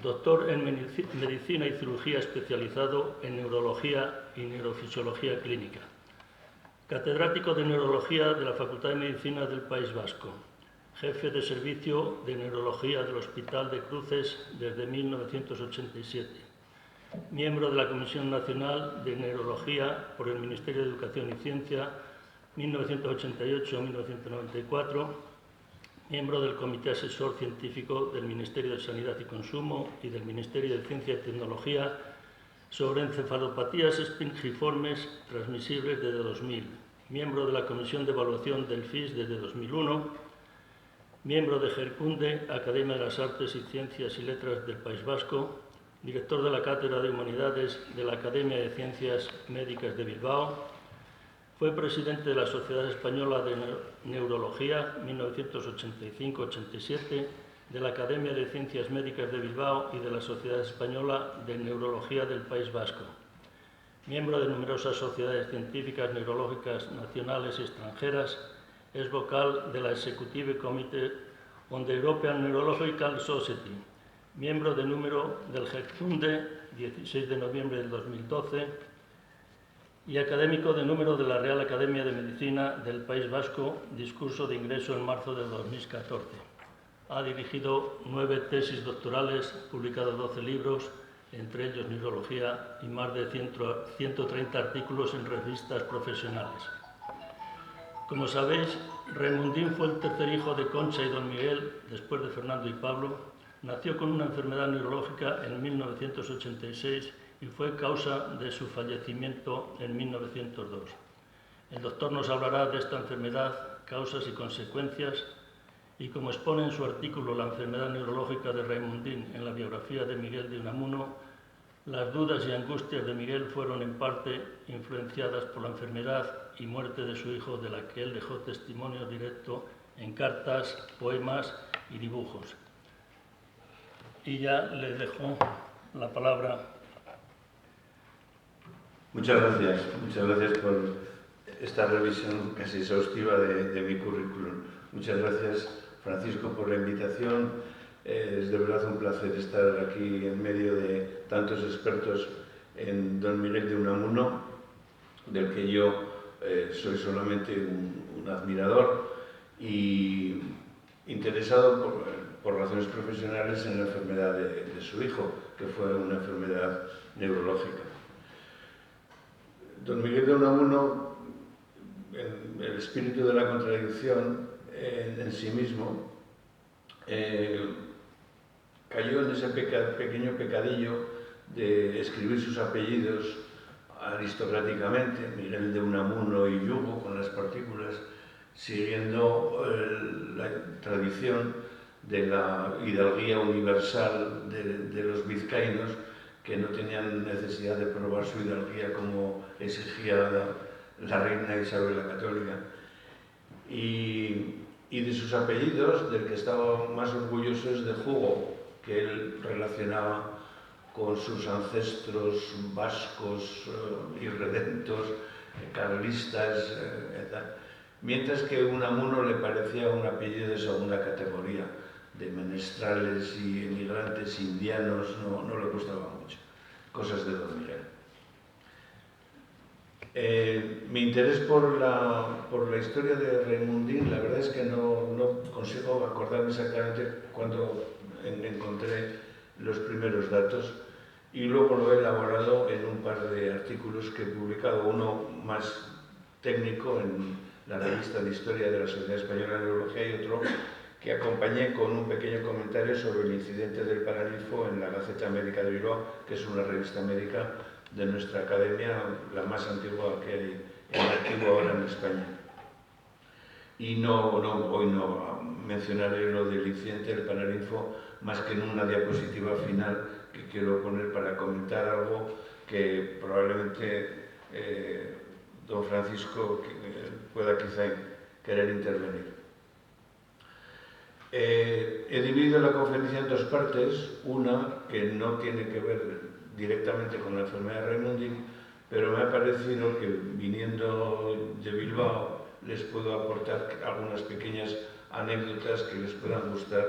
doctor en Medicina y Cirugía especializado en Neurología y Neurofisiología Clínica, catedrático de Neurología de la Facultad de Medicina del País Vasco, jefe de servicio de Neurología del Hospital de Cruces desde 1987, miembro de la Comisión Nacional de Neurología por el Ministerio de Educación y Ciencia 1988-1994, miembro del Comité Asesor Científico del Ministerio de Sanidad y Consumo y del Ministerio de Ciencia y Tecnología sobre encefalopatías espingiformes transmisibles desde 2000, miembro de la Comisión de Evaluación del FIS desde 2001, miembro de Gercunde, Academia de las Artes y Ciencias y Letras del País Vasco, director de la Cátedra de Humanidades de la Academia de Ciencias Médicas de Bilbao. Fue presidente de la Sociedad Española de Neurología 1985-87, de la Academia de Ciencias Médicas de Bilbao y de la Sociedad Española de Neurología del País Vasco. Miembro de numerosas sociedades científicas neurológicas nacionales y extranjeras, es vocal de la Executive Committee on the European Neurological Society, miembro de número del Gercunde, 16 de noviembre del 2012, y académico de número de la Real Academia de Medicina del País Vasco, discurso de ingreso en marzo de 2014. Ha dirigido 9 tesis doctorales, publicado 12 libros, entre ellos Neurología, y más de 130 artículos en revistas profesionales. Como sabéis, Raimundín fue el tercer hijo de Concha y don Miguel, después de Fernando y Pablo. Nació con una enfermedad neurológica en 1986 y fue causa de su fallecimiento en 1902. El doctor nos hablará de esta enfermedad, causas y consecuencias, y como expone en su artículo La enfermedad neurológica de Raimundín en la biografía de Miguel de Unamuno, las dudas y angustias de Miguel fueron en parte influenciadas por la enfermedad y muerte de su hijo, de la que él dejó testimonio directo en cartas, poemas y dibujos. Y ya le dejo la palabra. Muchas gracias por esta revisión casi exhaustiva de mi currículum. Muchas gracias, Francisco, por la invitación. Es de verdad un placer estar aquí en medio de tantos expertos en don Miguel de Unamuno, del que yo soy solamente un admirador y interesado por razones profesionales en la enfermedad de su hijo, que fue una enfermedad neurológica. Don Miguel de Unamuno, en el espíritu de la contradicción en sí mismo, cayó en ese pequeño pecadillo de escribir sus apellidos aristocráticamente, Miguel de Unamuno y Yugo, con las partículas, siguiendo la tradición de la hidalguía universal de los vizcaínos, que no tenían necesidad de probar su hidalguía como exigía la reina Isabel la Católica. Y de sus apellidos, del que estaba más orgulloso es de Jugo, que él relacionaba con sus ancestros vascos irredentos, carlistas, etc. Mientras que Unamuno le parecía un apellido de segunda categoría, de menestrales y emigrantes indianos, no le gustaba mucho. Cosas de don Miguel. Mi interés por la historia de Raimundín, la verdad es que no consigo acordarme exactamente cuando encontré los primeros datos, y luego lo he elaborado en un par de artículos que he publicado, uno más técnico en la revista de Historia de la Sociedad Española de Neurología y otro que acompañé con un pequeño comentario sobre el incidente del Paraninfo en la Gaceta Médica de Bilbao, que es una revista médica de nuestra academia, la más antigua que hay en activo ahora en España. Y hoy no mencionaré lo del incidente del Paraninfo más que en una diapositiva final que quiero poner para comentar algo que probablemente don Francisco pueda quizá querer intervenir. He dividido la conferencia en dos partes, una que no tiene que ver directamente con la enfermedad de Raimundín, pero me ha parecido que viniendo de Bilbao les puedo aportar algunas pequeñas anécdotas que les puedan gustar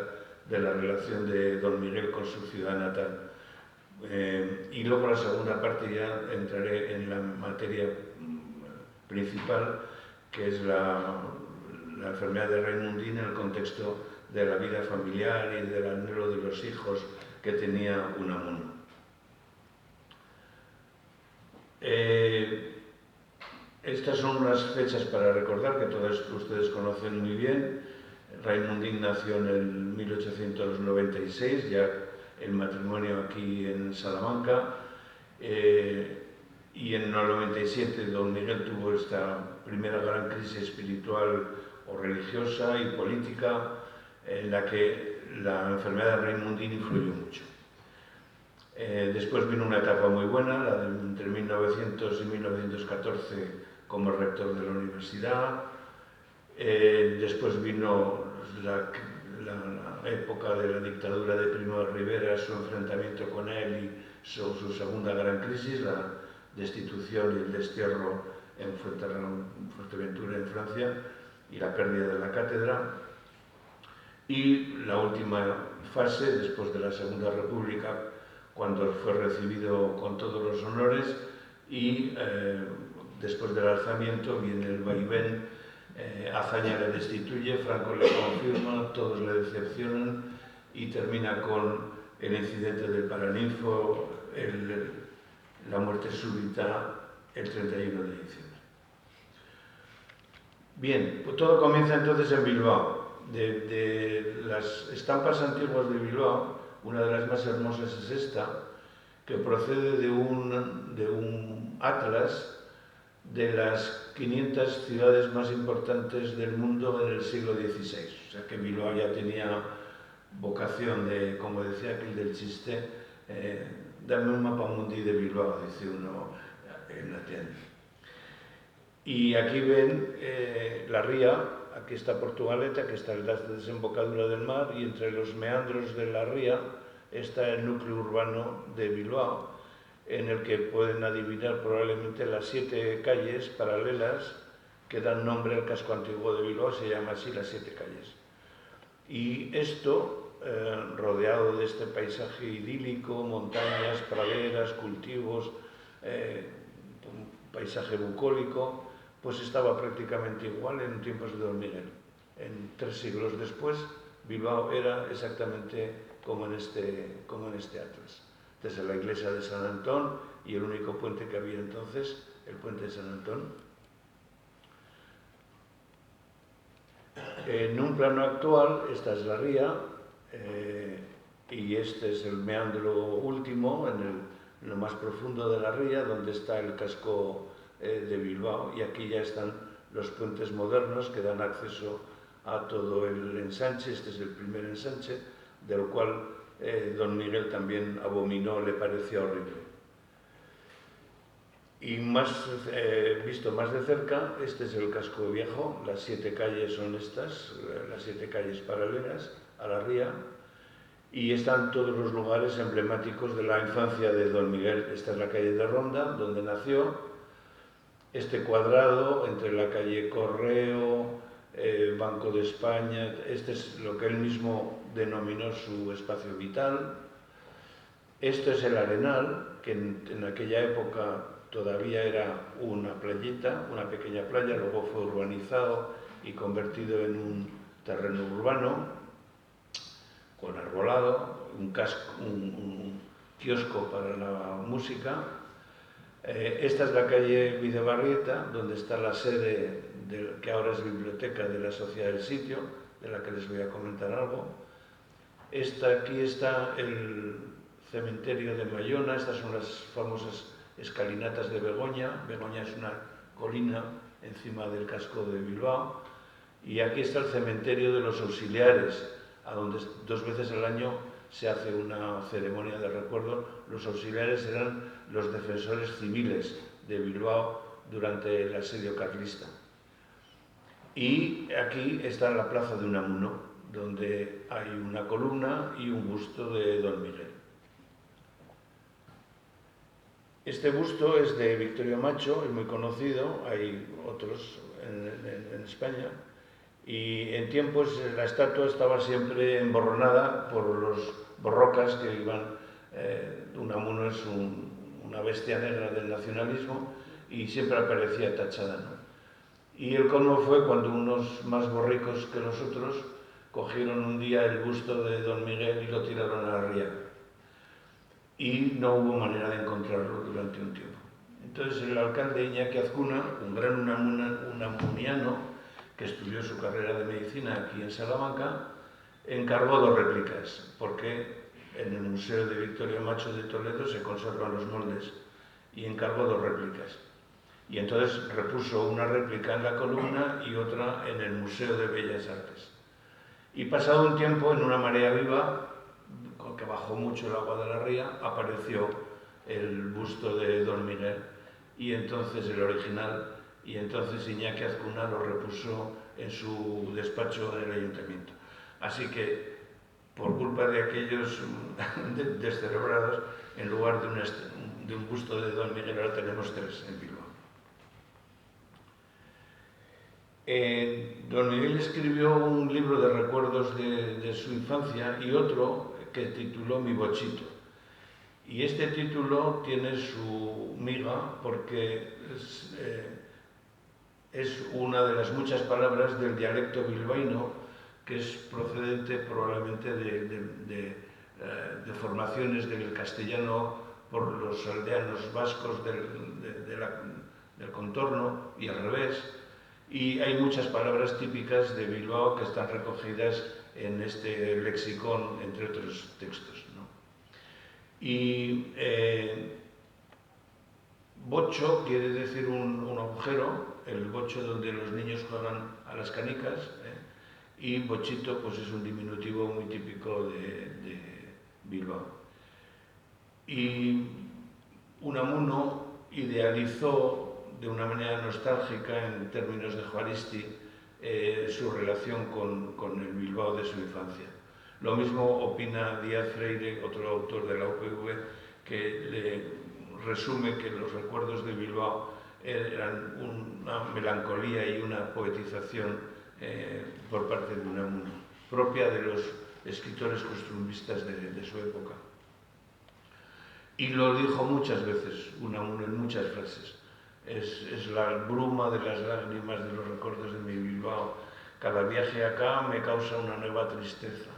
de la relación de don Miguel con su ciudad natal. Y luego la segunda parte ya entraré en la materia principal, que es la enfermedad de Raimundín en el contexto de la vida familiar y del anhelo de los hijos que tenía Unamuno. Estas son unas fechas para recordar que todos ustedes conocen muy bien. Raimundín nació en el 1896, ya el matrimonio aquí en Salamanca, y en el 97 don Miguel tuvo esta primera gran crisis espiritual o religiosa y política en la que la enfermedad de Raimundín influyó mucho. Después vino una etapa muy buena, la de entre 1900 y 1914 como rector de la universidad. Después vino la época de la dictadura de Primo de Rivera, su enfrentamiento con él y su segunda gran crisis, la destitución y el destierro en Fuerteventura, en Francia, y la pérdida de la cátedra. Y la última fase, después de la Segunda República, cuando fue recibido con todos los honores, y después del alzamiento viene el vaivén. Azaña le destituye, Franco le confirma, todos le decepcionan y termina con el incidente del Paraninfo, la muerte súbita el 31 de diciembre. Bien, pues todo comienza entonces en Bilbao. De las estampas antiguas de Bilbao, una de las más hermosas es esta, que procede de un atlas de las 500 ciudades más importantes del mundo en el siglo XVI. O sea que Bilbao ya tenía vocación de, como decía aquel del chiste, dame un mapa mundi de Bilbao, dice uno en la tienda. Y aquí ven la ría, aquí está Portugalete, aquí está la desembocadura del mar, y entre los meandros de la ría está el núcleo urbano de Bilbao, en el que pueden adivinar probablemente las 7 calles paralelas que dan nombre al casco antiguo de Bilbao, se llama así las 7 calles. Y esto, rodeado de este paisaje idílico, montañas, praderas, cultivos, un paisaje bucólico, pues estaba prácticamente igual en tiempos de don Miguel. En 3 siglos después, Bilbao era exactamente como en este atlas. Desde la iglesia de San Antón y el único puente que había entonces, el puente de San Antón. En un plano actual, esta es la ría y este es el meandro último, en lo más profundo de la ría, donde está el casco de Bilbao, y aquí ya están los puentes modernos que dan acceso a todo el ensanche. Este es el primer ensanche, del cual don Miguel también abominó, le parecía horrible. Y visto más de cerca, este es el casco viejo, las 7 calles son estas, las 7 calles paralelas a la ría, y están todos los lugares emblemáticos de la infancia de don Miguel. Esta es la calle de Ronda, donde nació, este cuadrado entre la calle Correo, Banco de España, este es lo que él mismo denominó su espacio vital. Esto es el Arenal, que en aquella época todavía era una playita, una pequeña playa, luego fue urbanizado y convertido en un terreno urbano, con arbolado, un kiosco para la música. Esta es la calle Videbarrieta, donde está la sede que ahora es biblioteca de la Sociedad del Sitio, de la que les voy a comentar algo. Aquí está el cementerio de Mayona, estas son las famosas escalinatas de Begoña. Begoña es una colina encima del casco de Bilbao. Y aquí está el cementerio de los auxiliares, a donde 2 veces al año se hace una ceremonia de recuerdo. Los auxiliares eran los defensores civiles de Bilbao durante el asedio carlista. Y aquí está la plaza de Unamuno, donde hay una columna y un busto de don Miguel. Este busto es de Victorio Macho, es muy conocido, hay otros en España, Y en tiempos la estatua estaba siempre emborronada por los borrocas que iban. Unamuno es una bestia negra del nacionalismo y siempre aparecía tachada, ¿no? Y el colmo fue cuando unos más borricos que los otros cogieron un día el busto de Don Miguel y lo tiraron a la ría. Y no hubo manera de encontrarlo durante un tiempo. Entonces el alcalde Iñaki Azcuna, un gran unamuniano que estudió su carrera de medicina aquí en Salamanca, encargó 2 réplicas, porque en el Museo de Victoria Macho de Toledo se conservan los moldes, y encargó 2 réplicas. Y entonces repuso una réplica en la columna y otra en el Museo de Bellas Artes. Y pasado un tiempo, en una marea viva, que bajó mucho el agua de la ría, apareció el busto de Don Miguel, y entonces el original, y entonces Iñaki Azcuna lo repuso en su despacho en el ayuntamiento. Así que, por culpa de aquellos descerebrados, en lugar de un busto de Don Miguel, ahora tenemos 3 en Bilbao. Don Miguel escribió un libro de recuerdos de su infancia y otro que tituló Mi Bochito. Y este título tiene su miga porque es una de las muchas palabras del dialecto bilbaíno que es procedente probablemente de formaciones del castellano por los aldeanos vascos del contorno y al revés. Y hay muchas palabras típicas de Bilbao que están recogidas en este lexicón, entre otros textos, ¿no? Y bocho quiere decir un agujero, el bocho donde los niños juegan a las canicas, y bochito pues es un diminutivo muy típico de Bilbao. Y Unamuno idealizó de una manera nostálgica, en términos de Juaristi, su relación con el Bilbao de su infancia. Lo mismo opina Díaz Freire, otro autor de la UPV, que le resume que los recuerdos de Bilbao eran una melancolía y una poetización por parte de Unamuno, propia de los escritores costumbristas de su época. Y lo dijo muchas veces Unamuno en muchas frases. Es la bruma de las lágrimas de los recuerdos de mi Bilbao. Cada viaje acá me causa una nueva tristeza.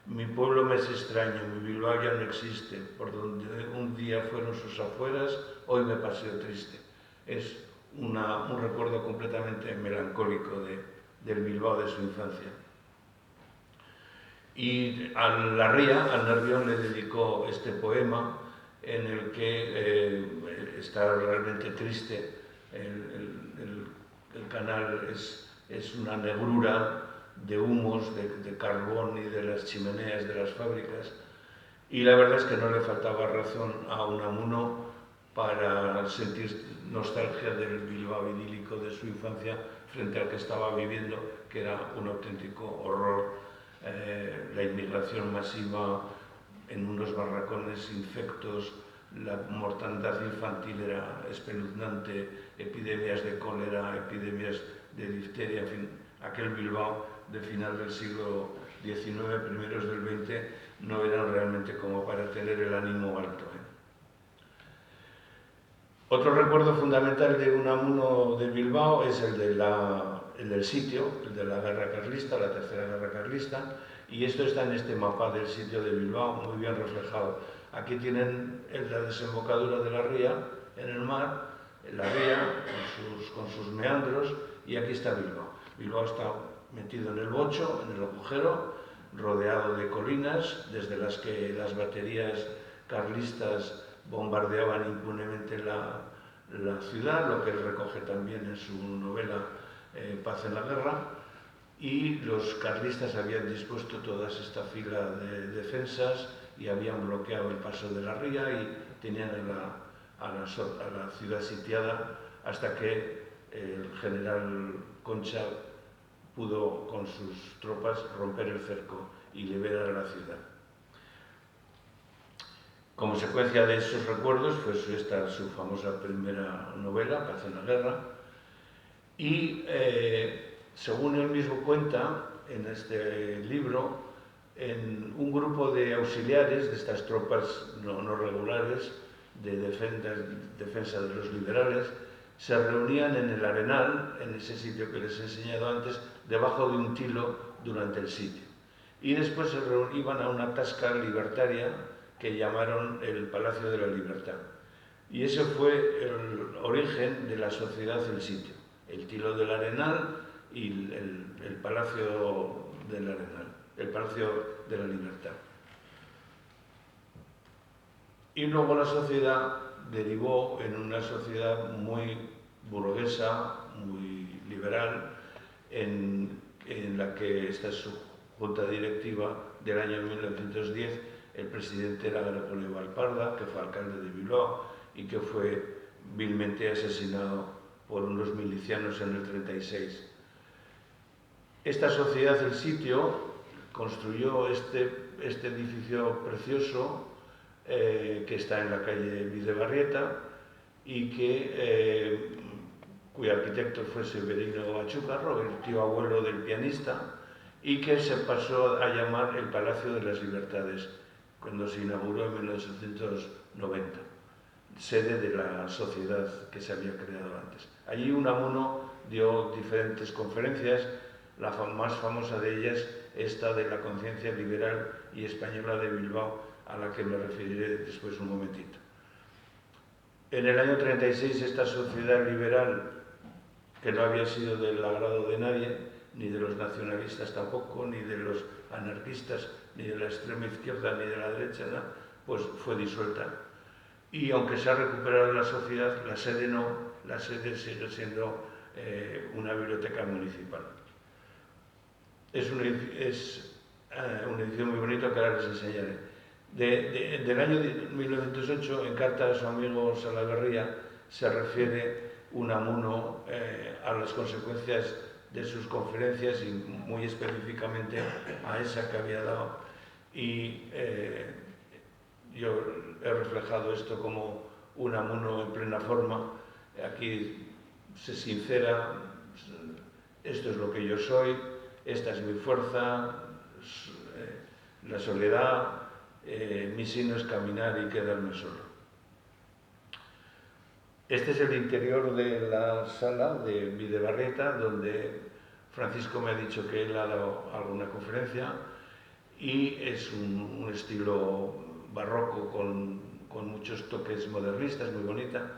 Mi pueblo me es extraño, mi Bilbao ya no existe. Por donde un día fueron sus afueras, hoy me paseo triste. Es un recuerdo completamente melancólico del Bilbao de su infancia. Y a la ría, al Nervión, le dedicó este poema en el que está realmente triste. El canal es una negrura de humos, de carbón y de las chimeneas de las fábricas. Y la verdad es que no le faltaba razón a Unamuno para sentir nostalgia del Bilbao idílico de su infancia frente al que estaba viviendo, que era un auténtico horror. La inmigración masiva en unos barracones infectos, la mortandad infantil era espeluznante, epidemias de cólera, epidemias de difteria, en fin, aquel Bilbao de final del siglo XIX, primeros del XX, no eran realmente como para tener el ánimo alto. Otro recuerdo fundamental de Unamuno de Bilbao es el del sitio, el de la guerra carlista, la tercera guerra carlista, y esto está en este mapa del sitio de Bilbao, muy bien reflejado. Aquí tienen la desembocadura de la ría en el mar, la ría con sus meandros, y aquí está Bilbao. Bilbao está metido en el bocho, en el agujero, rodeado de colinas, desde las que las baterías carlistas bombardeaban impunemente la ciudad, lo que él recoge también en su novela Paz en la Guerra, y los carlistas habían dispuesto toda esta fila de defensas y habían bloqueado el paso de la ría y tenían a la ciudad sitiada hasta que el general Concha pudo con sus tropas romper el cerco y liberar a la ciudad. Como secuencia de esos recuerdos, pues esta su famosa primera novela, Paz en la Guerra, y según él mismo cuenta en este libro, en un grupo de auxiliares de estas tropas no regulares de defensa de los liberales, se reunían en el Arenal, en ese sitio que les he enseñado antes, debajo de un tilo durante el sitio. Y después iban a una tasca libertaria que llamaron el Palacio de la Libertad. Y ese fue el origen de la sociedad del sitio, el tilo del Arenal y el Palacio del Arenal, el Palacio de la Libertad. Y luego la sociedad derivó en una sociedad muy burguesa, muy liberal, en la que esta es su junta directiva del año 1910, el presidente era Gregorio Valparda, que fue alcalde de Bilbao y que fue vilmente asesinado por unos milicianos en el 36. Esta sociedad del sitio construyó este edificio precioso que está en la calle Bidebarrieta y cuyo arquitecto fue Severino Achúcarro, el tío abuelo del pianista, y que se pasó a llamar el Palacio de las Libertades cuando se inauguró en 1890, sede de la sociedad que se había creado antes. Allí Unamuno dio diferentes conferencias, la más famosa de ellas, esta de la conciencia liberal y española de Bilbao, a la que me referiré después un momentito. En el año 36 esta sociedad liberal, que no había sido del agrado de nadie, ni de los nacionalistas tampoco, ni de los anarquistas, ni de la extrema izquierda, ni de la derecha, pues fue disuelta. Y aunque se ha recuperado la sociedad, la sede no, la sede sigue siendo una biblioteca municipal. Es un edificio muy bonito que ahora les enseñaré. Del año 1908, en carta a su amigo Salaverría, se refiere Unamuno a las consecuencias de sus conferencias y muy específicamente a esa que había dado. Y yo he reflejado esto como Unamuno en plena forma. Aquí se sincera, esto es lo que yo soy, esta es mi fuerza, la soledad, mi sino es caminar y quedarme solo. Este es el interior de la sala de Bidebarrieta, donde Francisco me ha dicho que él ha dado alguna conferencia, y es un estilo barroco con muchos toques modernistas, muy bonita.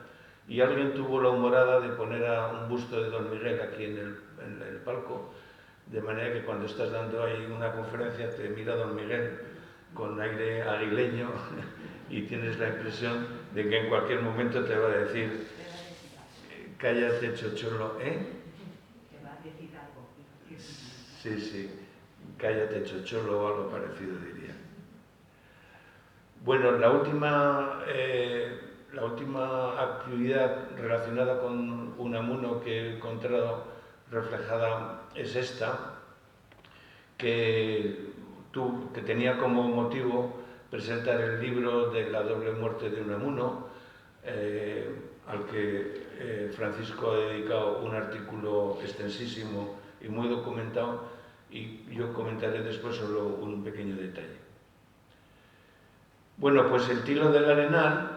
Y alguien tuvo la humorada de poner a un busto de Don Miguel aquí en el palco, de manera que cuando estás dando ahí una conferencia te mira Don Miguel con aire aguileño y tienes la impresión de que en cualquier momento te va a decir cállate chocholo, ¿eh? Te va a decir algo. Sí, cállate chocholo o algo parecido diría. Bueno, la última actividad relacionada con Unamuno que he encontrado reflejada es esta, que tenía como motivo presentar el libro de la doble muerte de Unamuno, al que Francisco ha dedicado un artículo extensísimo y muy documentado, y yo comentaré después solo un pequeño detalle. Bueno, pues el tilo del Arenal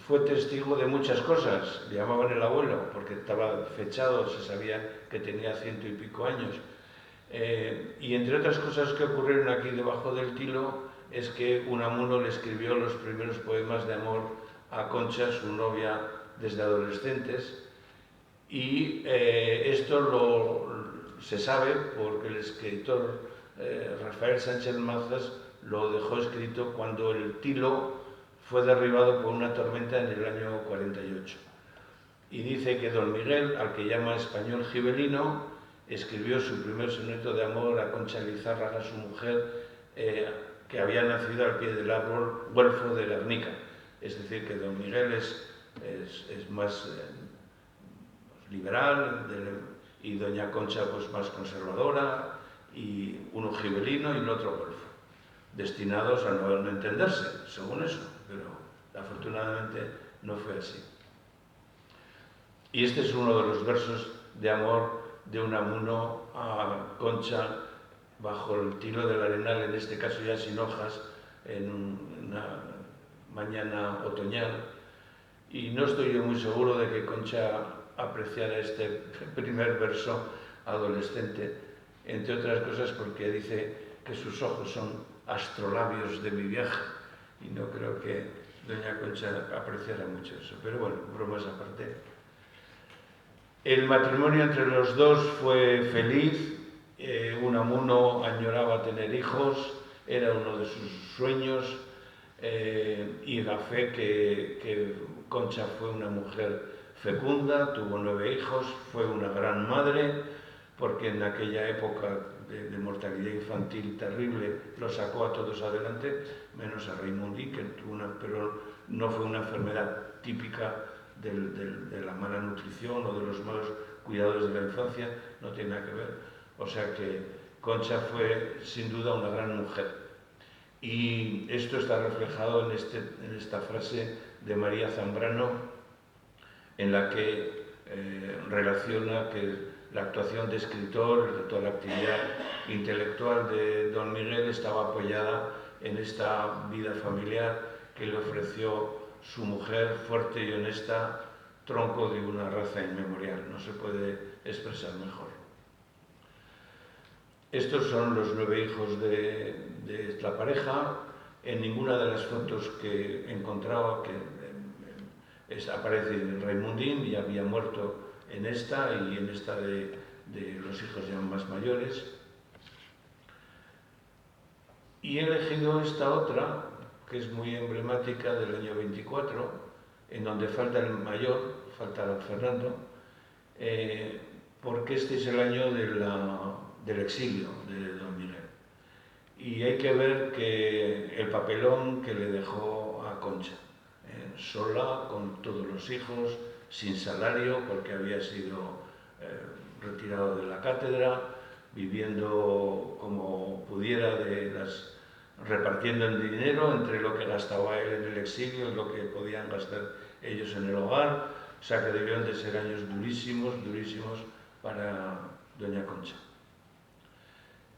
fue testigo de muchas cosas. Le llamaban el abuelo porque estaba fechado, se sabía que tenía 100 y pico años. Y entre otras cosas que ocurrieron aquí debajo del tilo es que Unamuno le escribió los primeros poemas de amor a Concha, su novia desde adolescentes, y esto se sabe porque el escritor Rafael Sánchez Mazas lo dejó escrito cuando el tilo fue derribado por una tormenta en el año 48. Y dice que Don Miguel, al que llama español gibelino, escribió su primer soneto de amor a Concha Lizárraga, su mujer, que había nacido al pie del árbol güelfo de Guernica. Es decir, que Don Miguel es más liberal y Doña Concha pues más conservadora, y uno gibelino y el otro güelfo, destinados a no entenderse, según eso, pero afortunadamente no fue así. Y este es uno de los versos de amor de Unamuno a Concha bajo el tilo del arenal, en este caso ya sin hojas, en una mañana otoñal. Y no estoy yo muy seguro de que Concha apreciara este primer verso adolescente, entre otras cosas porque dice que sus ojos son astrolabios de mi viaje, y no creo que doña Concha apreciara mucho eso. Pero bueno, bromas aparte. El matrimonio entre los dos fue feliz. Unamuno añoraba tener hijos, era uno de sus sueños, y da fe que Concha fue una mujer fecunda, tuvo 9 hijos, fue una gran madre, porque en aquella época de mortalidad infantil terrible lo sacó a todos adelante, menos a Raimundí, que tuvo pero no fue una enfermedad típica de la mala nutrición o de los malos cuidados de la infancia, no tiene nada que ver. O sea que Concha fue sin duda una gran mujer. Y esto está reflejado en esta frase de María Zambrano, en la que relaciona que la actuación de escritor, toda la actividad intelectual de don Miguel estaba apoyada en esta vida familiar que le ofreció su mujer, fuerte y honesta, tronco de una raza inmemorial. No se puede expresar mejor. Estos son los 9 hijos de la pareja. En ninguna de las fotos que encontraba aparece Raimundín, ya había muerto en esta y en esta de los hijos ya más mayores. Y he elegido esta otra, que es muy emblemática, del año 24, en donde falta el mayor, falta Fernando, porque este es el año del exilio de don Miguel. Y hay que ver que el papelón que le dejó a Concha, sola, con todos los hijos, sin salario, porque había sido retirado de la cátedra, viviendo como pudiera, repartiendo el dinero entre lo que gastaba él en el exilio y lo que podían gastar ellos en el hogar. O sea que debieron de ser años durísimos, durísimos para doña Concha.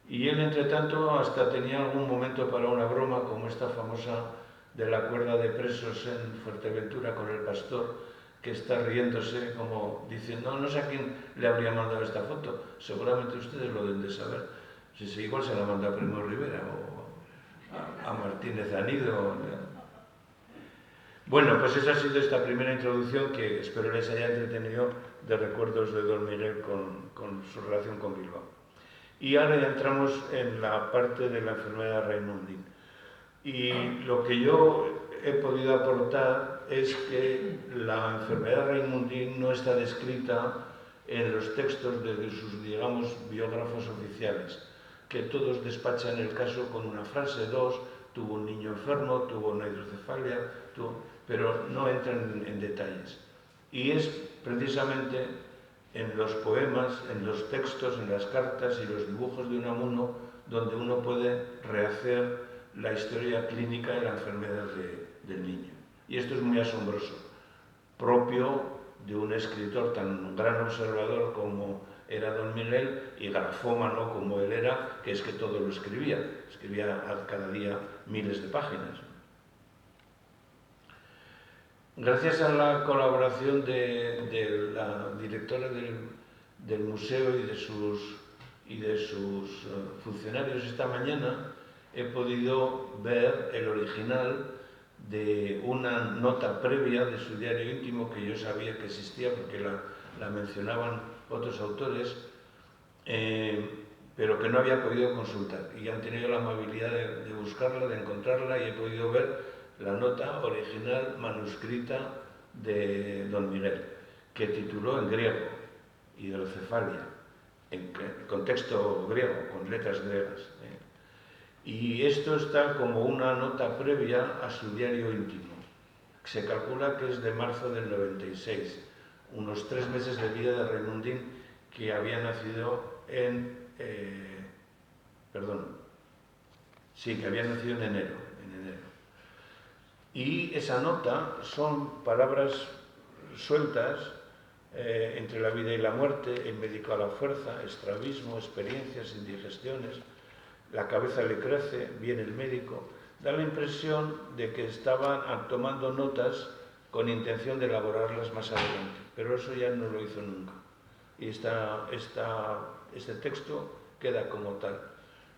Y él, entre tanto, hasta tenía algún momento para una broma, como esta famosa de la cuerda de presos en Fuerteventura con el pastor, que está riéndose como diciendo, no sé a quién le habría mandado esta foto, seguramente ustedes lo deben de saber. Si igual se la manda a Primo Rivera o a Martínez Anido. Bueno, pues esa ha sido esta primera introducción que espero les haya entretenido de recuerdos de don Miguel con su relación con Bilbao. Y ahora ya entramos en la parte de la enfermedad de Raimundín. Y lo que yo he podido aportar es que la enfermedad de Raimundín no está descrita en los textos de sus, digamos, biógrafos oficiales, que todos despachan el caso con una frase, dos, tuvo un niño enfermo, tuvo una hidrocefalia, pero no entran en detalles. Y es precisamente en los poemas, en los textos, en las cartas y los dibujos de Unamuno donde uno puede rehacer la historia clínica de la enfermedad del niño. Y esto es muy asombroso, propio de un escritor tan gran observador como era don Miguel y grafómano como él era, que es que todo lo escribía cada día miles de páginas. Gracias a la colaboración de la directora del museo y de sus funcionarios esta mañana, he podido ver el original de una nota previa de su diario íntimo que yo sabía que existía porque la mencionaban otros autores, pero que no había podido consultar. Y han tenido la amabilidad de buscarla, de encontrarla, y he podido ver la nota original manuscrita de don Miguel, que tituló en griego, hidrocefalia, en contexto griego, con letras griegas. Y esto está como una nota previa a su diario íntimo. Se calcula que es de marzo del 96, unos 3 meses de vida de Raimundín, que había nacido en enero. Y esa nota son palabras sueltas entre la vida y la muerte, el médico a la fuerza, estrabismo, experiencias, indigestiones, la cabeza le crece, viene el médico. Da la impresión de que estaban tomando notas con intención de elaborarlas más adelante, pero eso ya no lo hizo nunca. Y este texto queda como tal.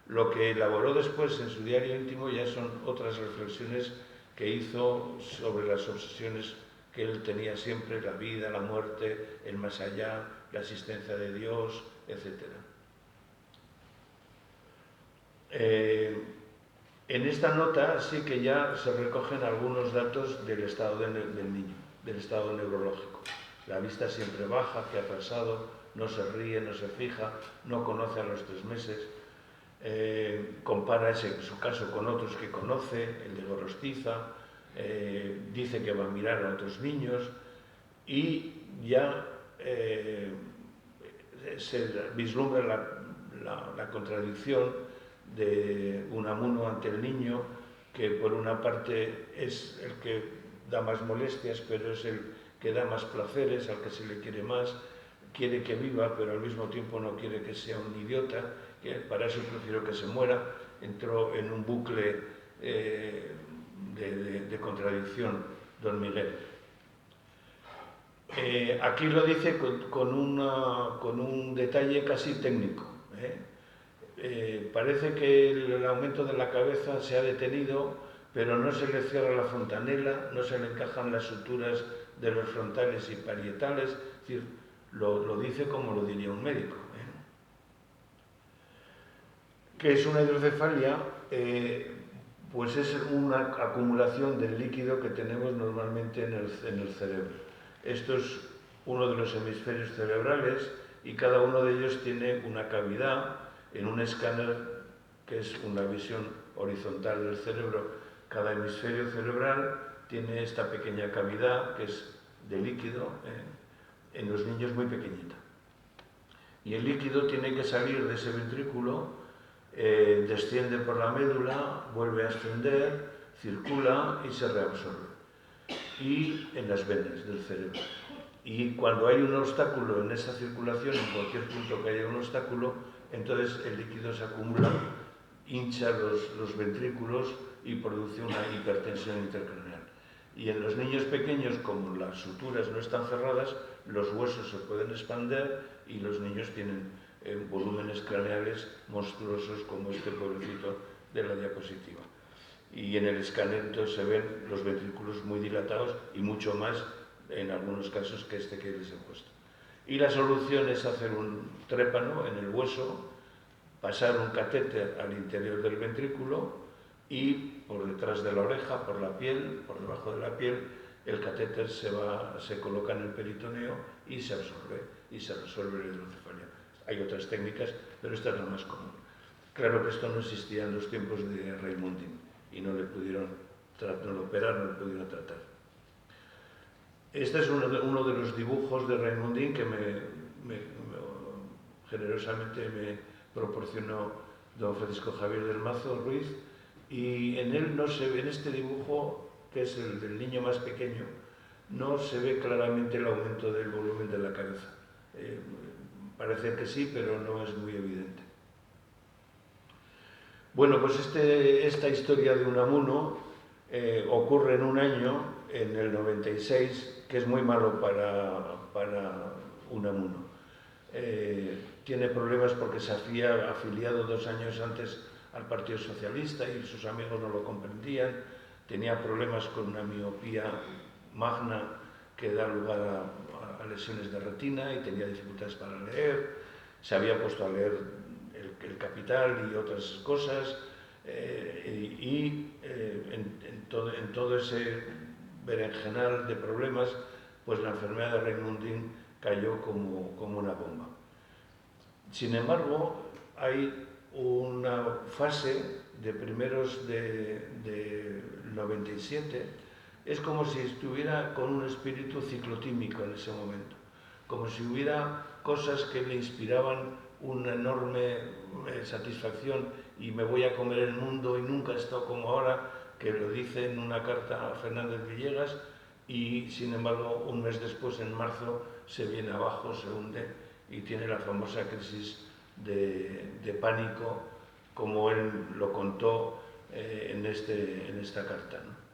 Lo que elaboró después en su diario íntimo ya son otras reflexiones que hizo sobre las obsesiones que él tenía siempre, la vida, la muerte, el más allá, la existencia de Dios, etc. En esta nota sí que ya se recogen algunos datos del estado del niño, del estado neurológico. La vista siempre baja, que ha pasado, no se ríe, no se fija, no conoce a los 3 meses, compara su caso con otros que conoce, el de Gorostiza, dice que va a mirar a otros niños y ya se vislumbra la contradicción de Unamuno ante el niño, que por una parte es el que da más molestias, pero es el que da más placeres, al que se le quiere más, quiere que viva, pero al mismo tiempo no quiere que sea un idiota, que para eso prefiero que se muera. Entró en un bucle de contradicción don Miguel. Aquí lo dice con un detalle casi técnico. Parece que el aumento de la cabeza se ha detenido, pero no se le cierra la fontanela, no se le encajan las suturas de los frontales y parietales, es decir, lo dice como lo diría un médico. ¿Qué es una hidrocefalia? Pues es una acumulación del líquido que tenemos normalmente en el cerebro. Esto es uno de los hemisferios cerebrales y cada uno de ellos tiene una cavidad en un escáner que es una visión horizontal del cerebro. Cada hemisferio cerebral tiene esta pequeña cavidad que es de líquido, en los niños muy pequeñita. Y el líquido tiene que salir de ese ventrículo, desciende por la médula, vuelve a ascender, circula y se reabsorbe. Y en las venas del cerebro. Y cuando hay un obstáculo en esa circulación, en cualquier punto que haya un obstáculo, entonces el líquido se acumula, hincha los ventrículos y produce una hipertensión intracraneal. Y en los niños pequeños, como las suturas no están cerradas, los huesos se pueden expander y los niños tienen volúmenes craneales monstruosos como este pobrecito de la diapositiva. Y en el escáner entonces se ven los ventrículos muy dilatados y mucho más en algunos casos que este que les he puesto. Y la solución es hacer un trépano en el hueso, pasar un catéter al interior del ventrículo y por detrás de la oreja, por la piel, por debajo de la piel, el catéter se coloca en el peritoneo y se absorbe y se resuelve la hidrocefalia. Hay otras técnicas, pero esta es la más común. Claro que esto no existía en los tiempos de Raimundín y no lo operar, no lo pudieron tratar. Este es uno de los dibujos de Raimundín que generosamente me proporcionó don Francisco Javier del Mazo Ruiz, y en él no se ve, en este dibujo, que es el del niño más pequeño, no se ve claramente el aumento del volumen de la cabeza. Parece que sí, pero no es muy evidente. Bueno, pues esta historia de Unamuno ocurre en un año, en el 96, que es muy malo para Unamuno. Tiene problemas porque se había afiliado 2 años antes al Partido Socialista y sus amigos no lo comprendían. Tenía problemas con una miopía magna que da lugar a lesiones de retina y tenía dificultades para leer. Se había puesto a leer el Capital y otras cosas, en todo ese berenjenal de problemas, pues la enfermedad de Raimundín cayó como una bomba. Sin embargo, hay una fase de primeros de 97, es como si estuviera con un espíritu ciclotímico en ese momento, como si hubiera cosas que le inspiraban una enorme satisfacción y me voy a comer el mundo y nunca he estado como ahora, que lo dice en una carta a Fernández Villegas, y sin embargo un mes después, en marzo, se viene abajo, se hunde y tiene la famosa crisis de pánico, como él lo contó en esta carta, ¿no?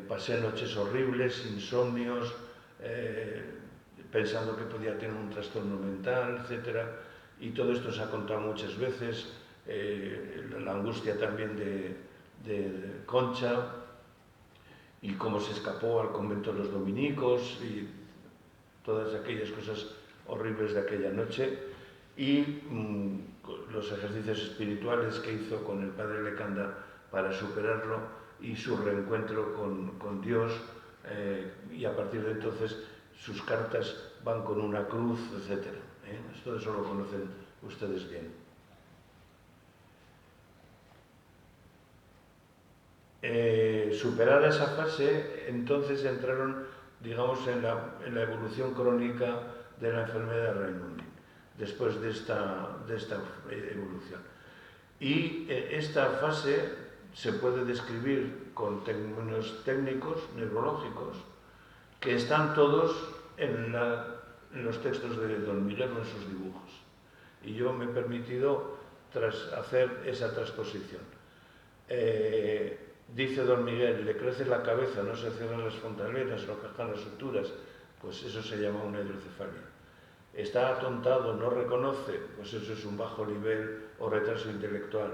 Pasé noches horribles, insomnios, pensando que podía tener un trastorno mental, etc. Y todo esto se ha contado muchas veces, la angustia también de Concha, y cómo se escapó al convento de los dominicos, y todas aquellas cosas horribles de aquella noche, y los ejercicios espirituales que hizo con el padre Lecanda para superarlo, y su reencuentro con Dios, y a partir de entonces sus cartas van con una cruz, etc. Todo eso lo conocen ustedes bien. Superada esa fase, entonces entraron, digamos, en la evolución crónica de la enfermedad de Raimundín, después de esta evolución. Y esta fase se puede describir con términos técnicos, neurológicos, que están todos en los textos de Don Miguel o en sus dibujos. Y yo me he permitido hacer esa transposición. Dice Don Miguel, le crece la cabeza, no se cierran las frontaleras, no cajan las suturas, pues eso se llama una hidrocefalia. Está atontado, no reconoce, pues eso es un bajo nivel o retraso intelectual.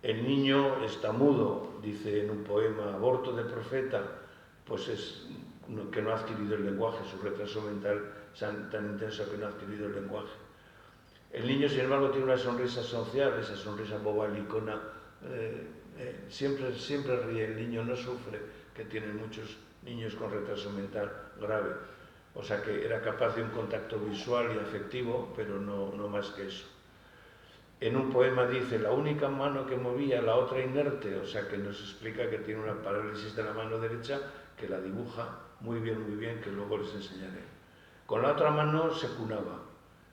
El niño está mudo, dice en un poema, aborto de profeta, pues es que no ha adquirido el lenguaje, su retraso mental tan intenso que no ha adquirido el lenguaje. El niño, sin embargo, tiene una sonrisa social, esa sonrisa bobalicona, siempre ríe, el niño no sufre, que tienen muchos niños con retraso mental grave. O sea que era capaz de un contacto visual y afectivo, pero no más que eso. En un poema dice, la única mano que movía, la otra inerte, o sea que nos explica que tiene una parálisis de la mano derecha, que la dibuja muy bien, que luego les enseñaré. Con la otra mano se cunaba,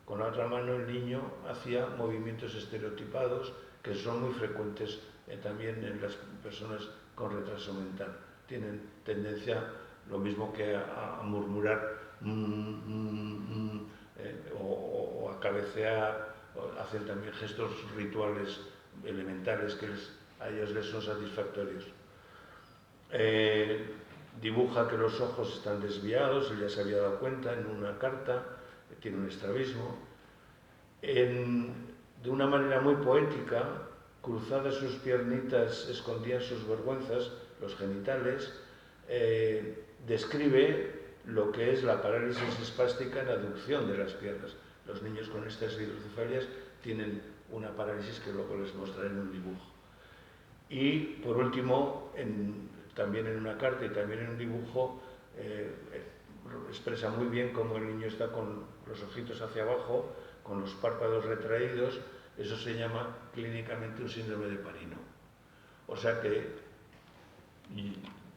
con la otra mano el niño hacía movimientos estereotipados, que son muy frecuentes también en las personas con retraso mental. Tienen tendencia, lo mismo que a murmurar, o a cabecear, hacen también gestos rituales elementales que a ellos les son satisfactorios. Dibuja que los ojos están desviados, él ya se había dado cuenta en una carta, tiene un estrabismo. De una manera muy poética, cruzadas sus piernitas escondían sus vergüenzas, los genitales, describe lo que es la parálisis espástica en aducción de las piernas. Los niños con estas hidrocefalias tienen una parálisis que luego les mostraré en un dibujo. Y por último, también en una carta y también en un dibujo, expresa muy bien cómo el niño está con los ojitos hacia abajo, con los párpados retraídos. Eso se llama clínicamente un síndrome de Parino. O sea que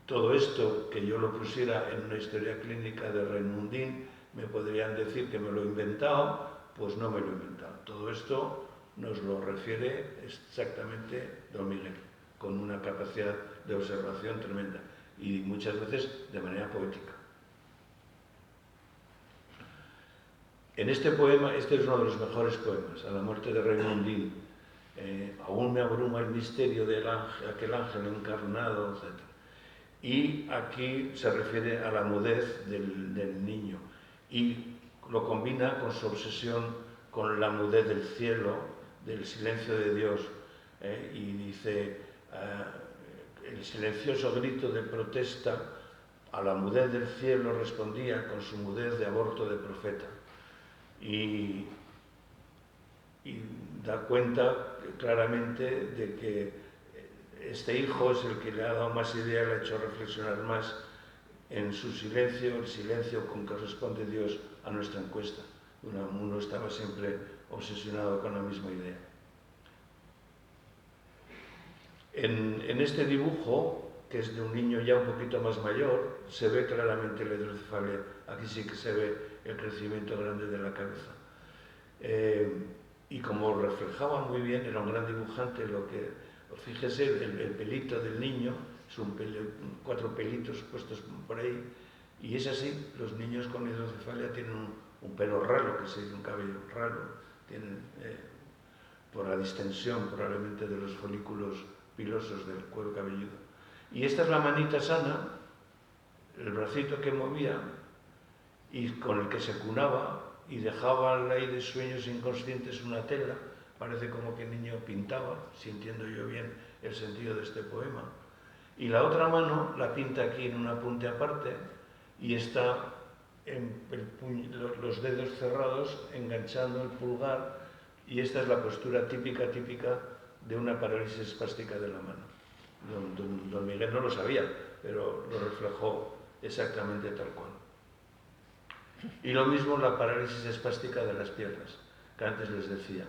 todo esto, que yo lo pusiera en una historia clínica de Raimundín, me podrían decir que me lo he inventado, pues no me lo he inventado. Todo esto nos lo refiere exactamente Don Miguel, con una capacidad de observación tremenda y muchas veces de manera poética. En este poema, este es uno de los mejores poemas, a la muerte de Raimundín, aún me abruma el misterio de aquel ángel encarnado, etc. Y aquí se refiere a la mudez del niño y lo combina con su obsesión con la mudez del cielo, del silencio de Dios, y dice, el silencioso grito de protesta a la mudez del cielo respondía con su mudez de aborto de profeta. Y da cuenta claramente de que este hijo es el que le ha dado más idea, le ha hecho reflexionar más en su silencio, el silencio con que responde Dios a nuestra encuesta. Uno estaba siempre obsesionado con la misma idea. En este dibujo, que es de un niño ya un poquito más mayor, se ve claramente la hidrocefalia. Aquí sí que se ve el crecimiento grande de la cabeza. Y como reflejaba muy bien, era un gran dibujante, fíjese, el pelito del niño es son 4 pelitos puestos por ahí, y es así. Los niños con hidrocefalia tienen un pelo raro, que se dice un cabello raro, tienen, por la distensión probablemente de los folículos pilosos del cuero cabelludo. Y esta es la manita sana, el bracito que movía y con el que se cunaba y dejaba al aire sueños inconscientes una tela. Parece como que el niño pintaba, si entiendo yo bien el sentido de este poema. Y la otra mano la pinta aquí en un apunte aparte y está los dedos cerrados enganchando el pulgar, y esta es la postura típica de una parálisis espástica de la mano. Don Miguel no lo sabía, pero lo reflejó exactamente tal cual. Y lo mismo la parálisis espástica de las piernas, que antes les decía.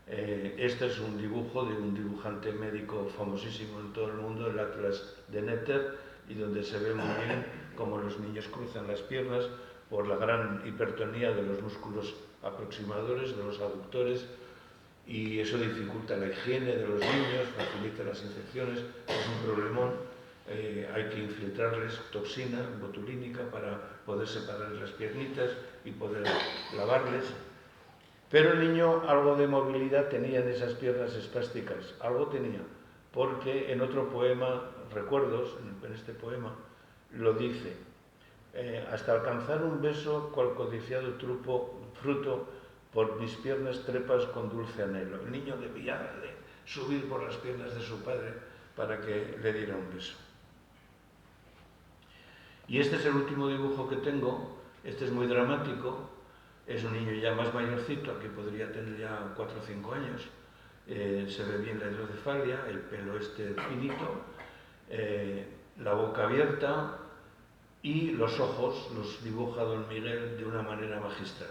Este es un dibujo de un dibujante médico famosísimo en todo el mundo, el Atlas de Netter, y donde se ve muy bien cómo los niños cruzan las piernas por la gran hipertonía de los músculos aproximadores, de los aductores, y eso dificulta la higiene de los niños, facilita las infecciones, es un problemón. Hay que infiltrarles toxina botulínica para poder separar las piernitas y poder lavarles. Pero el niño algo de movilidad tenía en esas piernas espásticas, algo tenía, porque en otro poema, Recuerdos, en este poema, lo dice: hasta alcanzar un beso cual codiciado fruto, por mis piernas trepas con dulce anhelo. El niño debía de subir por las piernas de su padre para que le diera un beso. Y este es el último dibujo que tengo. Este es muy dramático. Es un niño ya más mayorcito, aquí podría tener ya 4 o 5 años. Se ve bien la hidrocefalia, el pelo finito, la boca abierta, y los ojos los dibuja don Miguel de una manera magistral.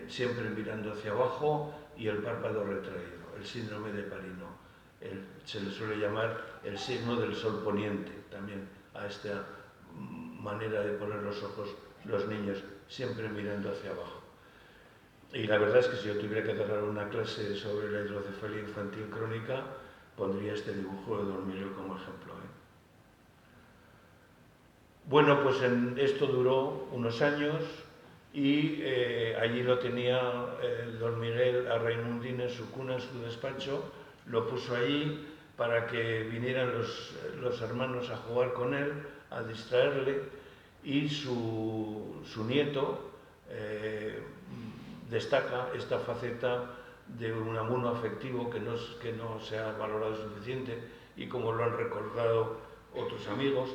Siempre mirando hacia abajo y el párpado retraído, el síndrome de Parino. Se le suele llamar el signo del sol poniente también a esta manera de poner los ojos los niños, siempre mirando hacia abajo. Y la verdad es que si yo tuviera que dar una clase sobre la hidrocefalia infantil crónica, pondría este dibujo de don Miguel como ejemplo. Bueno, pues esto duró unos años. Y allí lo tenía don Miguel a Raimundín en su cuna, en su despacho. Lo puso allí para que vinieran los hermanos a jugar con él, a distraerle, y su nieto destaca esta faceta de un amuno afectivo que no se ha valorado suficiente, y como lo han recordado otros amigos,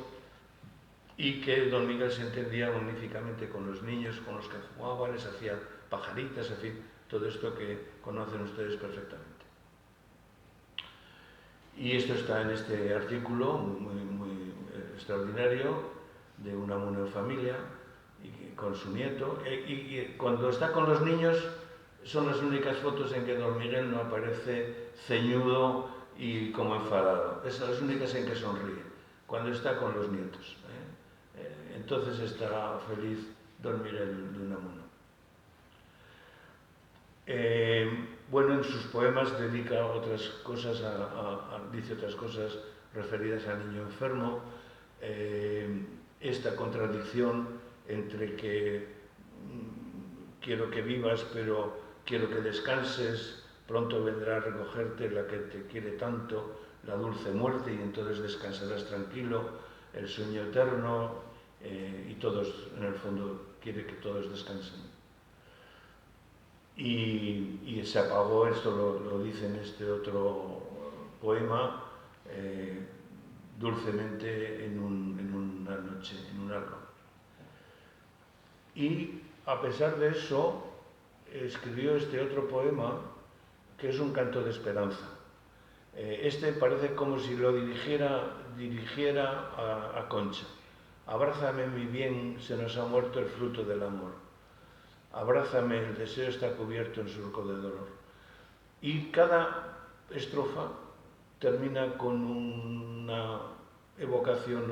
y que don Miguel se entendía magníficamente con los niños, con los que jugaba, les hacía pajaritas, en fin, todo esto que conocen ustedes perfectamente. Y esto está en este artículo muy extraordinario de Unamuno en familia, y con su nieto. Y cuando está con los niños son las únicas fotos en que don Miguel no aparece ceñudo y como enfadado. Son las únicas en que sonríe, cuando está con los nietos. Entonces está feliz don Miguel de Unamuno. Bueno, en sus poemas dedica otras cosas, dice otras cosas referidas al niño enfermo. Esta contradicción entre que quiero que vivas, pero quiero que descanses, pronto vendrá a recogerte la que te quiere tanto, la dulce muerte, y entonces descansarás tranquilo, el sueño eterno. Y todos, en el fondo, quiere que todos descansen. Y se apagó, esto lo dice en este otro poema, dulcemente en una noche, en un árbol. Y a pesar de eso, escribió este otro poema, que es un canto de esperanza. Este parece como si lo dirigiera a Concha. Abrázame, mi bien, se nos ha muerto el fruto del amor. Abrázame, el deseo está cubierto en surco de dolor. Y cada estrofa termina con una evocación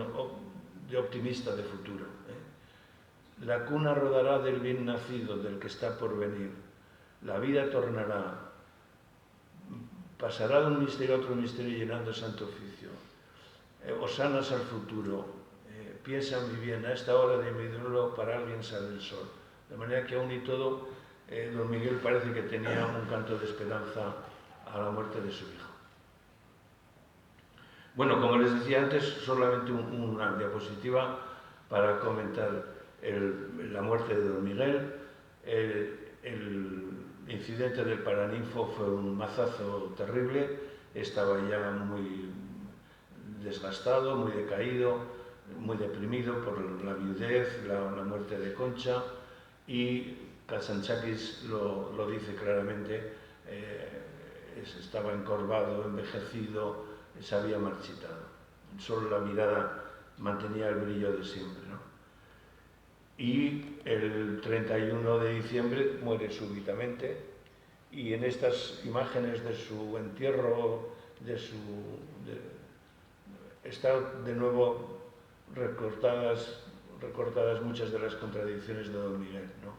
de optimista de futuro. La cuna rodará del bien nacido, del que está por venir. La vida tornará. Pasará de un misterio a otro misterio llenando el santo oficio. Osanas al futuro, piensa muy bien, a esta hora de mi duelo para alguien sale el sol. De manera que aún y todo, don Miguel parece que tenía un canto de esperanza a la muerte de su hijo. Bueno, como les decía antes, solamente una diapositiva para comentar la muerte de don Miguel. El incidente del Paraninfo fue un mazazo terrible, estaba ya muy desgastado, muy decaído, muy deprimido por la viudez, la muerte de Concha, y Kazantzakis lo dice claramente, estaba encorvado, envejecido, se había marchitado. Solo la mirada mantenía el brillo de siempre, ¿no? Y el 31 de diciembre muere súbitamente, y en estas imágenes de su entierro, están de nuevo recortadas muchas de las contradicciones de don Miguel, ¿no?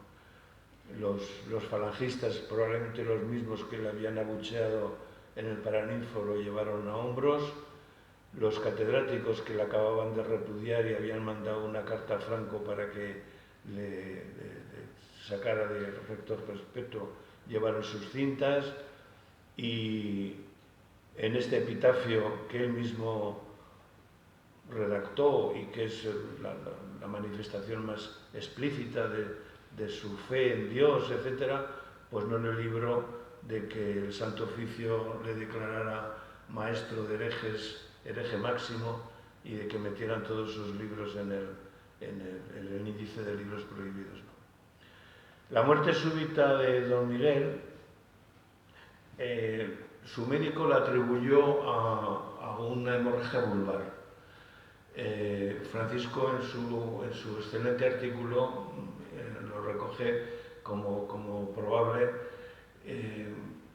Los falangistas, probablemente los mismos que le habían abucheado en el Paraninfo, lo llevaron a hombros. Los catedráticos que le acababan de repudiar y habían mandado una carta a Franco para que le sacara de rector perpetuo, llevaron sus cintas, y en este epitafio que él mismo redactó y que es la manifestación más explícita de su fe en Dios, etc., pues no le libró de que el Santo Oficio le declarara maestro de herejes, hereje máximo, y de que metieran todos sus libros en el índice de libros prohibidos. La muerte súbita de don Miguel, su médico la atribuyó a una hemorragia vulvar. Francisco en su excelente artículo lo recoge como probable,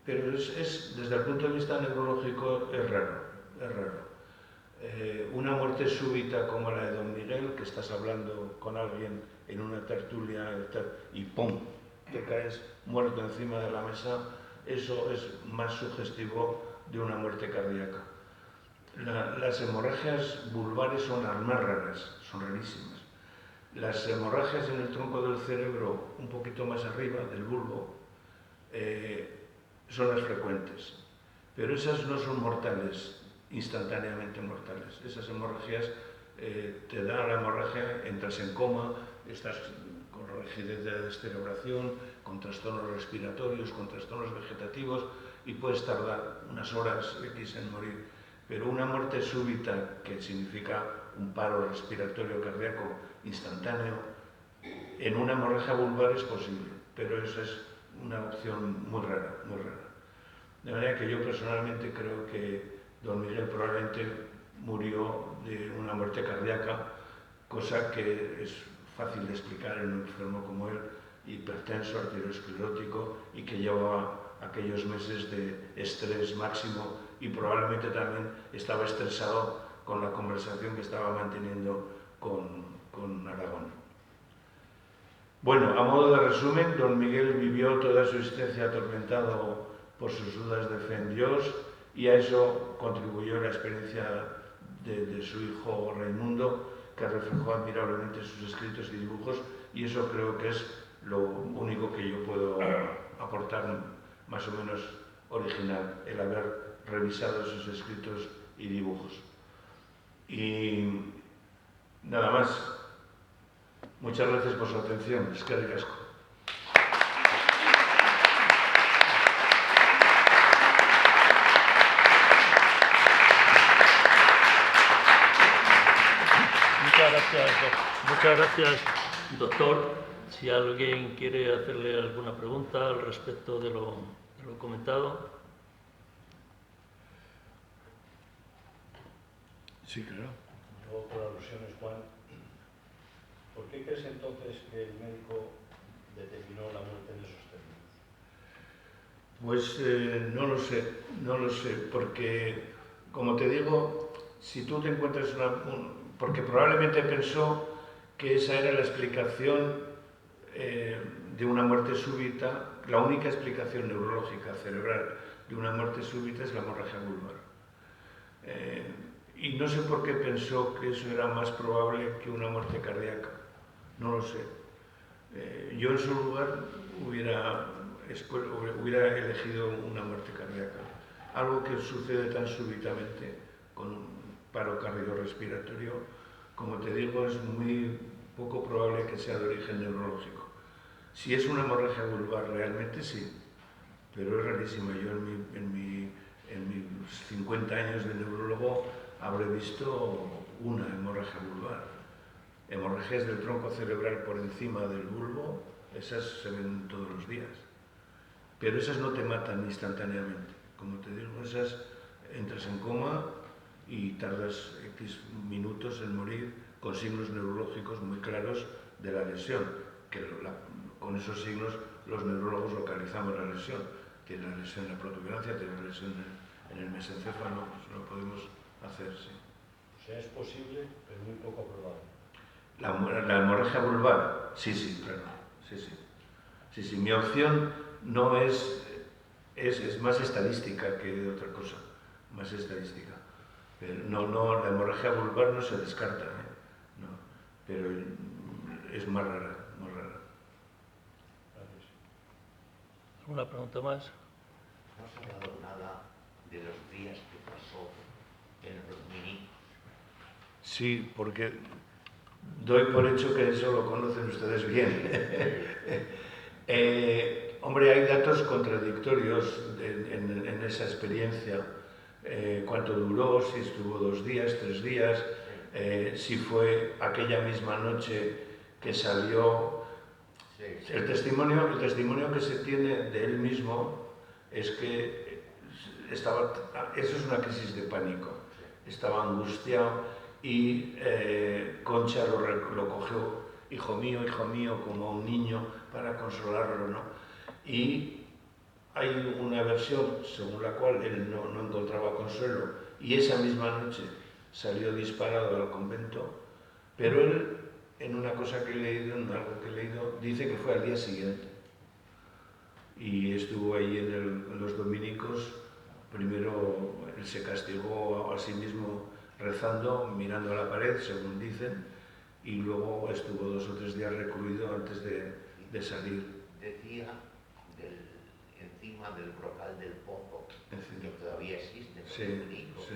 pero desde el punto de vista neurológico es raro. Una muerte súbita como la de don Miguel, que estás hablando con alguien en una tertulia y ¡pum!, te caes muerto encima de la mesa, eso es más sugestivo de una muerte cardíaca. Las hemorragias vulvares son las más raras, son rarísimas. Las hemorragias en el tronco del cerebro, un poquito más arriba del bulbo, son las frecuentes, pero esas no son mortales, instantáneamente mortales. Esas hemorragias, te da la hemorragia, entras en coma, estás con rigidez de descerebración, con trastornos respiratorios, con trastornos vegetativos, y puedes tardar unas horas X en morir. Pero una muerte súbita, que significa un paro respiratorio cardíaco instantáneo, en una hemorragia vulvar es posible, pero esa es una opción muy rara, muy rara. De manera que yo personalmente creo que don Miguel probablemente murió de una muerte cardíaca, cosa que es fácil de explicar en un enfermo como él, hipertenso, arteriosclerótico, y que llevaba aquellos meses de estrés máximo, y probablemente también estaba estresado con la conversación que estaba manteniendo con Aragón. Bueno, a modo de resumen, don Miguel vivió toda su existencia atormentado por sus dudas de fe en Dios, y a eso contribuyó la experiencia de su hijo Raimundo, que reflejó admirablemente sus escritos y dibujos, y eso creo que es lo único que yo puedo aportar más o menos original, el haber revisado sus escritos y dibujos. Y nada más. Muchas gracias por su atención. Eskerrik asko. Muchas gracias, doctor. Si alguien quiere hacerle alguna pregunta al respecto de lo comentado. Sí, claro. Yo, por alusiones, Juan, ¿por qué crees entonces que el médico determinó la muerte en esos términos? Pues no lo sé, porque, como te digo, si tú te encuentras porque probablemente pensó que esa era la explicación de una muerte súbita, la única explicación neurológica cerebral de una muerte súbita es la hemorragia vulvar. y no sé por qué pensó que eso era más probable que una muerte cardíaca. No lo sé. Yo en su lugar hubiera elegido una muerte cardíaca. Algo que sucede tan súbitamente con un paro cardiorrespiratorio, como te digo, es muy poco probable que sea de origen neurológico. Si es una hemorragia vulvar, realmente sí, pero es rarísima. Yo en mis 50 años de neurólogo habré visto una hemorragia vulvar. Hemorragias del tronco cerebral por encima del bulbo, esas se ven todos los días. Pero esas no te matan instantáneamente. Como te digo, esas entras en coma y tardas X minutos en morir con signos neurológicos muy claros de la lesión, que con esos signos los neurólogos localizamos la lesión. Tiene la lesión en la protuberancia, tiene la lesión en el mesencéfalo, pues lo podemos hacer, sí. O sea, es posible, pero muy poco probable. La hemorragia vulvar, sí, claro, sí. Mi opción no es más estadística que otra cosa, más estadística. Pero no, la hemorragia vulvar no se descarta, no, pero es más rara, más rara. Gracias. ¿Alguna pregunta más? No has hablado nada de los días que pasó en los minicos. Sí, porque doy por hecho que eso lo conocen ustedes bien. Hombre, hay datos contradictorios en esa experiencia. Cuánto duró, si estuvo 2 días, 3 días, si fue aquella misma noche que salió. Sí. El testimonio que se tiene de él mismo es que eso es una crisis de pánico. Estaba angustiado y Concha lo cogió, hijo mío, como a un niño para consolarlo, ¿no? Y hay una versión según la cual él no encontraba consuelo y esa misma noche salió disparado al convento, pero él, en una cosa que he leído, en algo que he leído, dice que fue al día siguiente. Y estuvo ahí en los dominicos. Primero él se castigó a sí mismo rezando, mirando a la pared, según dicen, y luego estuvo 2 o 3 días recluido antes de salir. Decía encima del brocal del pozo, que todavía existe, Sí, los dominicos. sí.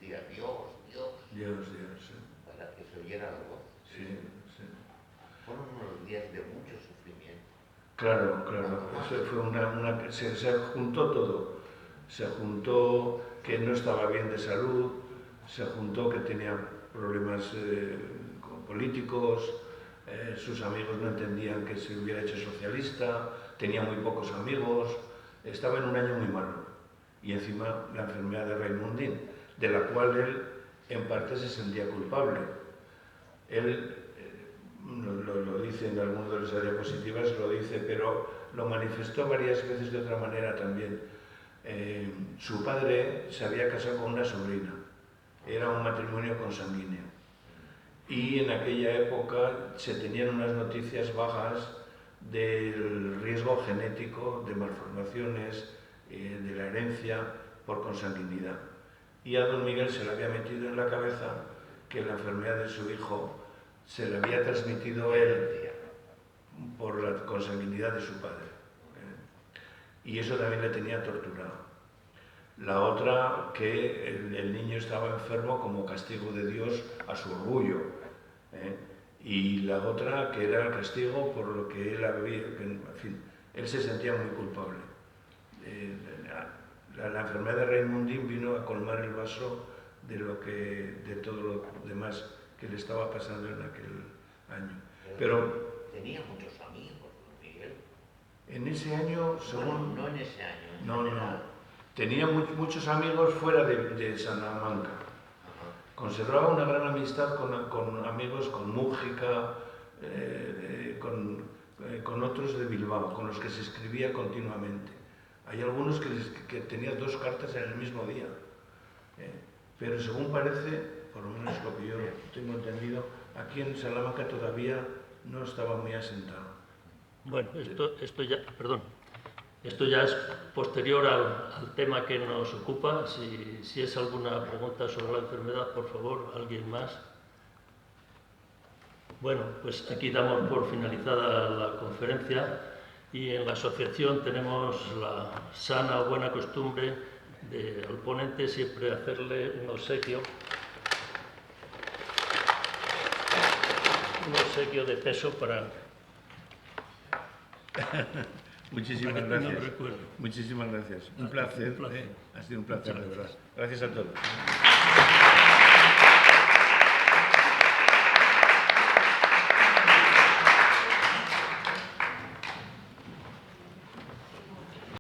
Decía Dios, Sí. para que se oyera la voz. Sí. Fueron unos días de mucho sufrimiento. Claro. Eso fue se juntó todo. Se juntó que no estaba bien de salud, se juntó que tenía problemas políticos, sus amigos no entendían que se hubiera hecho socialista, tenía muy pocos amigos, estaba en un año muy malo. Y encima la enfermedad de Raimundín, de la cual él en parte se sentía culpable. Él lo dice en alguna de las diapositivas, lo dice, pero lo manifestó varias veces de otra manera también. Su padre se había casado con una sobrina, era un matrimonio consanguíneo. Y en aquella época se tenían unas noticias bajas del riesgo genético de malformaciones, de la herencia por consanguinidad. Y a don Miguel se le había metido en la cabeza que la enfermedad de su hijo se le había transmitido él por la consanguinidad de su padre. Y eso también le tenía torturado. La otra, que el niño estaba enfermo como castigo de Dios a su orgullo. Y la otra, que era el castigo por lo que él había, en fin, él se sentía muy culpable. La enfermedad de Raimundín vino a colmar el vaso de todo lo demás que le estaba pasando en aquel año. Pero tenía muchos amigos, don Miguel. En ese año, según... No en ese año. No. Tenía muchos amigos fuera de Salamanca. Conservaba una gran amistad con amigos, con Mújica, con otros de Bilbao, con los que se escribía continuamente. Hay algunos que tenían 2 cartas en el mismo día. Pero según parece, por lo menos lo que yo tengo entendido, aquí en Salamanca todavía no estaba muy asentado. Bueno, esto ya, perdón. Esto ya es posterior al tema que nos ocupa. Si es alguna pregunta sobre la enfermedad, por favor, ¿alguien más? Bueno, pues aquí damos por finalizada la conferencia y en la asociación tenemos la sana o buena costumbre de al ponente siempre hacerle un obsequio de peso para... Muchísimas para que no gracias. recuerde. Muchísimas gracias. Un placer. Un placer. Ha sido un placer, de verdad. Gracias a todos.